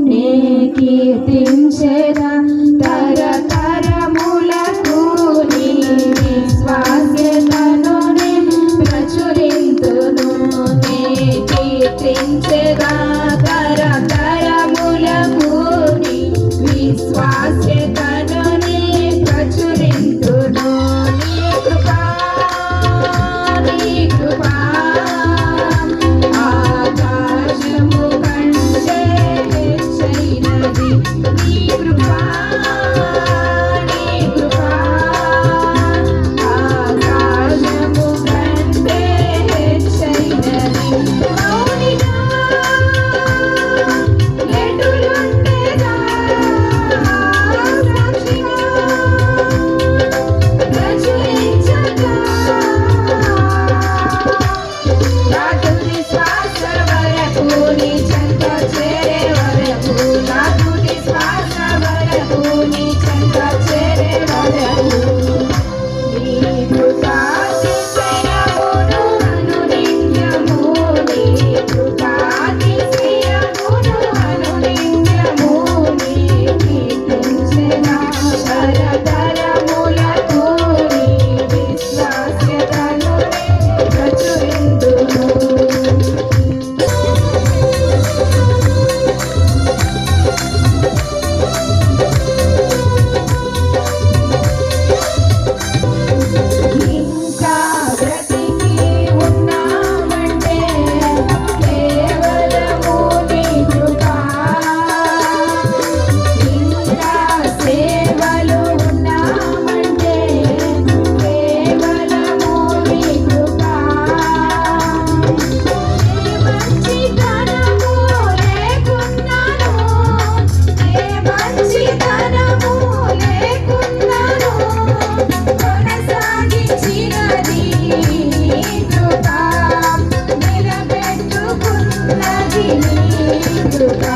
నే కీర్తించెదా తరతరములకు నీ విశ్వాస్యతను నే ప్రచురింతును నే కీర్తించెదా తరతరములకు నీ విశ్వాస్యతను నే ప్రచురింతును నీ కృపా ఆకాశము కంటే హెచ్చైనది నీ కృపా ఆకాశము కంటే హెచ్చైనది మౌనిగా ఎటులుండెదా సాక్షిగా ప్రచురించగా నా తుది శ్వాస వరకు నీ చెంత చేరే వరకు నా తుది శ్వాస వరకు నీ చెంత చేరే వరకు నీ కృపాతిశయమును అనునిత్యము నీ కృపాతిశయమును అనునిత్యము నీ కీర్తించెదా తరతరములకు నీ విశ్వాస్యతను ప్రచురింతును ఇంకా బ్రతికి ఉన్నామంటే కేవలము నీ కృపా ఇంకా సేవలు ఉన్నామంటే కేవలము నీ కృపా మంచితనము లేకున్నాను మంచితనము లేకున్నాను కొనసాగించినది నీ కృపా నిలబెట్టుకున్నది నీ కృపా